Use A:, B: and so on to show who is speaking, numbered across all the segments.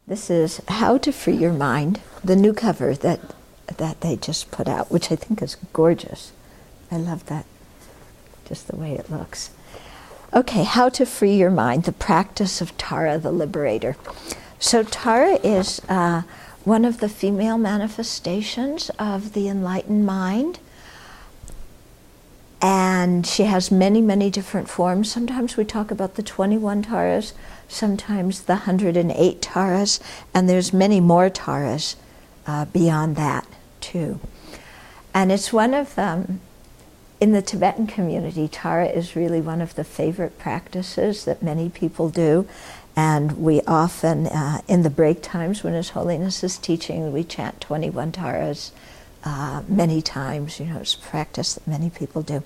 A: This is How to Free Your Mind, the new cover that they just put out, which I think is gorgeous. I love that, just the way it looks. Okay, How to Free Your Mind, the practice of Tara the Liberator. So Tara is one of the female manifestations of the enlightened mind. And she has many, many different forms. Sometimes we talk about the 21 Taras, sometimes the 108 Taras, and there's many more Taras beyond that too. And it's one of them, in the Tibetan community, Tara is really one of the favorite practices that many people do. And we often, in the break times when His Holiness is teaching, we chant 21 Taras many times. You know, it's a practice that many people do.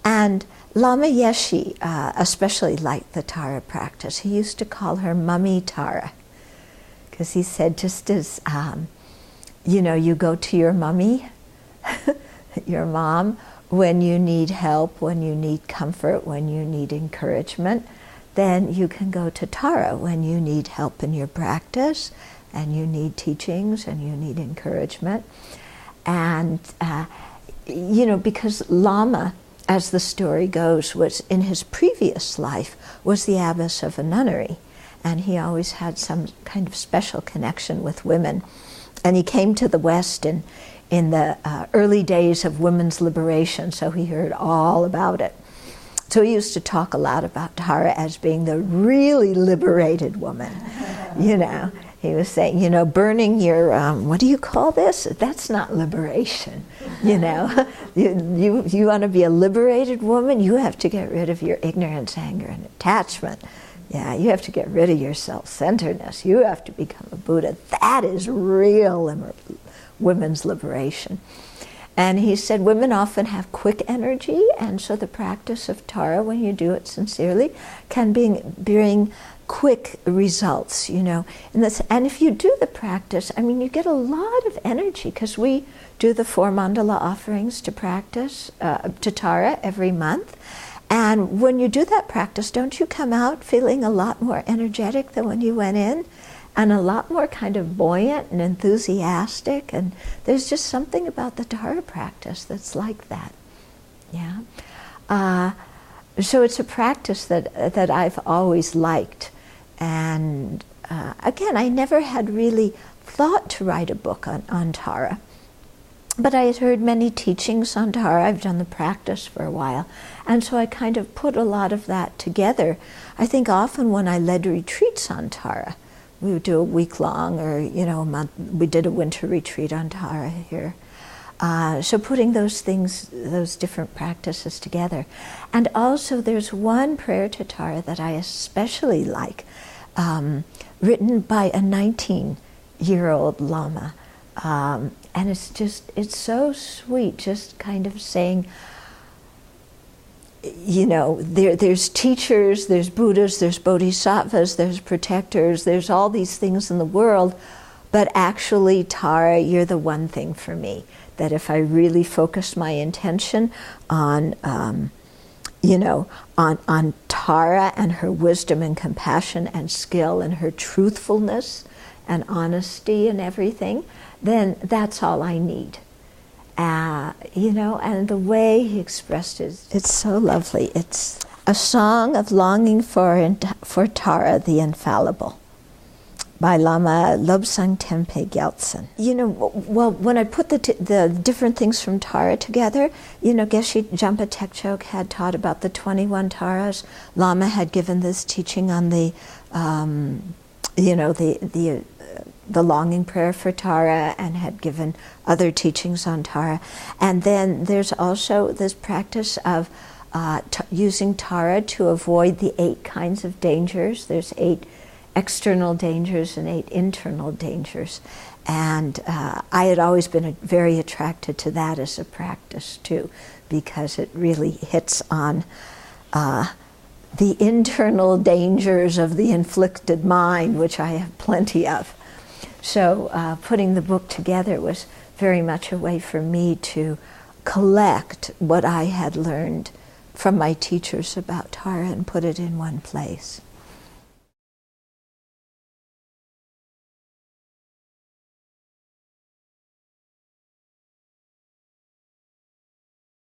A: And Lama Yeshe especially liked the Tara practice. He used to call her Mummy Tara, because he said, just as, you know, you go to your mummy, your mom, when you need help, when you need comfort, when you need encouragement, then you can go to Tara when you need help in your practice, and you need teachings, and you need encouragement. And, you know, because Lama, as the story goes, was in his previous life, was the abbess of a nunnery. And he always had some kind of special connection with women. And he came to the West in the early days of women's liberation, so he heard all about it. So he used to talk a lot about Tara as being the really liberated woman, you know. He was saying, you know, burning your, what do you call this? That's not liberation, you know. You want to be a liberated woman, you have to get rid of your ignorance, anger, and attachment. Yeah, you have to get rid of your self-centeredness. You have to become a Buddha. That is real women's liberation. And he said women often have quick energy, and so the practice of Tara, when you do it sincerely, can bring quick results, you know. And if you do the practice, I mean, you get a lot of energy, because we do the 4 mandala offerings to practice, to Tara every month. And when you do that practice, don't you come out feeling a lot more energetic than when you went in? And a lot more kind of buoyant and enthusiastic. And there's just something about the Tara practice that's like that. Yeah. So it's a practice that I've always liked. And again, I never had really thought to write a book on Tara. But I had heard many teachings on Tara. I've done the practice for a while. And so I kind of put a lot of that together. I think often when I led retreats on Tara, we would do a week-long or, you know, a month. We did a winter retreat on Tara here. So putting those things, those different practices together. And also there's one prayer to Tara that I especially like, written by a 19-year-old Lama. And it's so sweet, just kind of saying, you know, there's teachers, there's Buddhas, there's Bodhisattvas, there's protectors, there's all these things in the world, but actually, Tara, you're the one thing for me, that if I really focus my intention on, you know, on Tara and her wisdom and compassion and skill and her truthfulness and honesty and everything, then that's all I need. You know, and the way he expressed it, it's so lovely. It's a song of longing for Tara the Infallible by Lama Lobsang Tempe Gyaltsen. You know, well, when I put the different things from Tara together, you know, Geshe Jampa Tekchok had taught about the 21 Taras. Lama had given this teaching on the, you know, the longing prayer for Tara, and had given other teachings on Tara. And then there's also this practice of using Tara to avoid the 8 kinds of dangers. There's 8 external dangers and 8 internal dangers. And I had always been very attracted to that as a practice too, because it really hits on the internal dangers of the inflicted mind, which I have plenty of. So putting the book together was very much a way for me to collect what I had learned from my teachers about Tara and put it in one place.